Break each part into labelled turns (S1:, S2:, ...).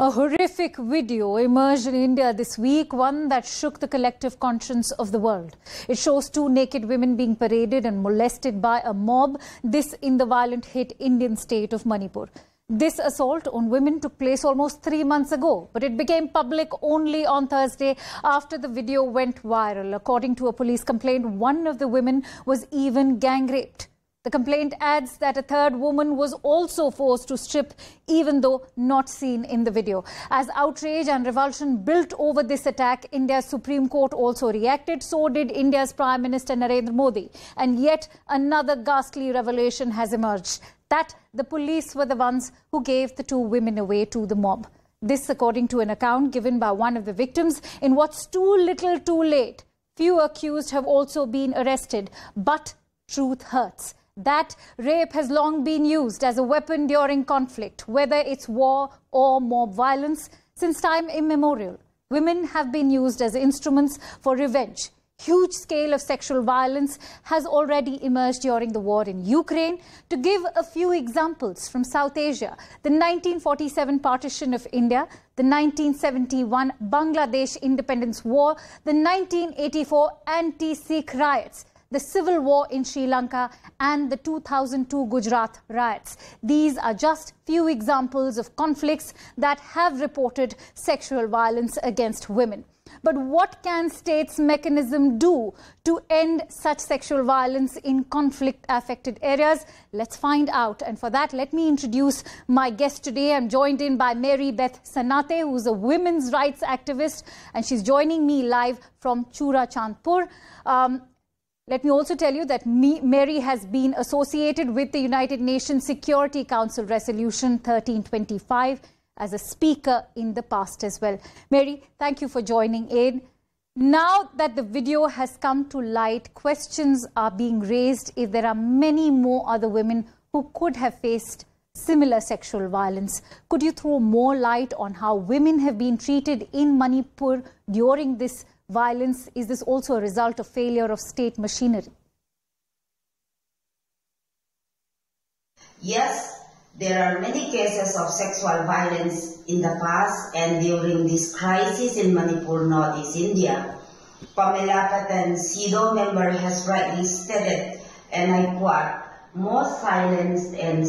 S1: A horrific video emerged in India this week, one that shook the collective conscience of the world. It shows two naked women being paraded and molested by a mob, this in the violent hit Indian state of Manipur. This assault on women took place almost 3 months ago, but it became public only on Thursday after the video went viral. According to a police complaint, one of the women was even gang raped. The complaint adds that a third woman was also forced to strip, even though not seen in the video. As outrage and revulsion built over this attack, India's Supreme Court also reacted. So did India's Prime Minister Narendra Modi. And yet another ghastly revelation has emerged, that the police were the ones who gave the two women away to the mob. This according to an account given by one of the victims. In what's too little too late, few accused have also been arrested. But truth hurts. That rape has long been used as a weapon during conflict, whether it's war or mob violence. Since time immemorial, women have been used as instruments for revenge. Huge scale of sexual violence has already emerged during the war in Ukraine. To give a few examples from South Asia, the 1947 partition of India, the 1971 Bangladesh Independence War, the 1984 anti-Sikh riots, the civil war in Sri Lanka and the 2002 Gujarat riots. These are just few examples of conflicts that have reported sexual violence against women. But what can states' mechanism do to end such sexual violence in conflict-affected areas? Let's find out. And for that, let me introduce my guest today. I'm joined in by Mary Beth Sanate, who's a women's rights activist, and she's joining me live from Churachandpur. Let me also tell you that Mary has been associated with the United Nations Security Council Resolution 1325 as a speaker in the past as well. Mary, thank you for joining in. Now that the video has come to light, questions are being raised if there are many more other women who could have faced similar sexual violence. Could you throw more light on how women have been treated in Manipur during this violence? Is this also a result of failure of state machinery?
S2: Yes, there are many cases of sexual violence in the past and during this crisis in Manipur, Northeast India. Pamela Patan, CEDAW member, has rightly stated, and I quote, "Most silenced and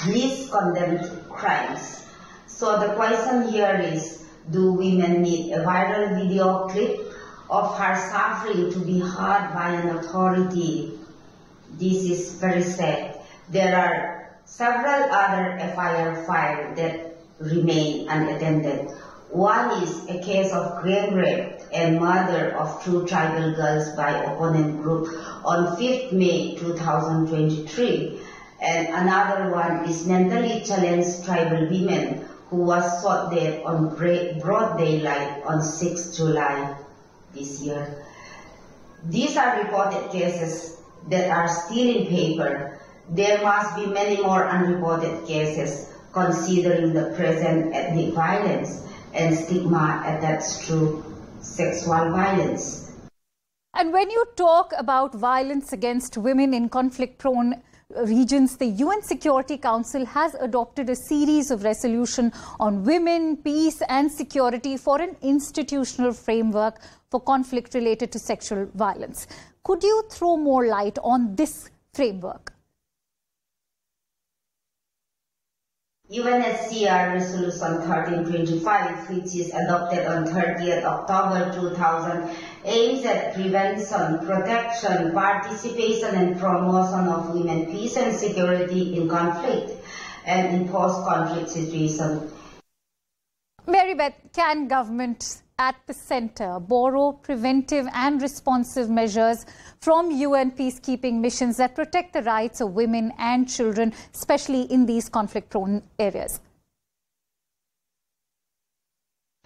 S2: least condemned crimes." So the question here is, do women need a viral video clip of her suffering to be heard by an authority? This is very sad. There are several other FIR files that remain unattended. One is a case of gang rape and murder of two tribal girls by opponent group on 5th May 2023. And another one is mentally challenged tribal women who was shot dead on broad daylight on 6th July this year. These are reported cases that are still in paper. There must be many more unreported cases considering the present ethnic violence and stigma attached to sexual violence.
S1: And when you talk about violence against women in conflict-prone regions, the UN Security Council has adopted a series of resolutions on women, peace and security for an institutional framework for conflict related to sexual violence. Could you throw more light on this framework?
S2: UNSCR Resolution 1325, which is adopted on 30th October 2000, aims at prevention, protection, participation and promotion of women peace and security in conflict and in post-conflict situations.
S1: Mary Beth, can governments at the center borrow preventive and responsive measures from UN peacekeeping missions that protect the rights of women and children, especially in these conflict-prone areas?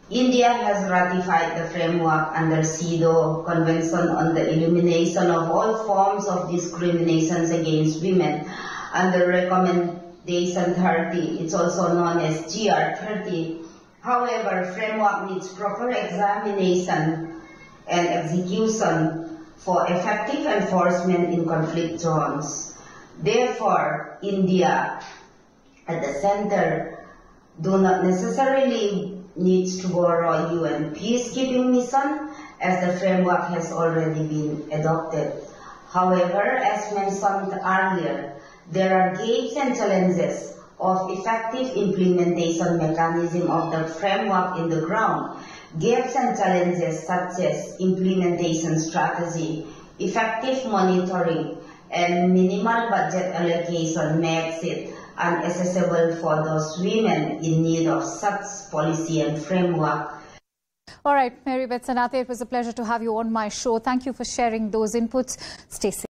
S2: India has ratified the framework under CEDAW Convention on the Elimination of All Forms of Discrimination Against Women under Recommendation 30. It's also known as GR 30. However, framework needs proper examination and execution for effective enforcement in conflict zones. Therefore, India at the center do not necessarily need to borrow UN peacekeeping mission, as the framework has already been adopted. However, as mentioned earlier, there are gaps and challenges of effective implementation mechanism of the framework in the ground. Gaps and challenges such as implementation strategy, effective monitoring, and minimal budget allocation makes it inaccessible for those women in need of such policy and framework.
S1: All right, Mary Beth Sanate, it was a pleasure to have you on my show. Thank you for sharing those inputs. Stay safe.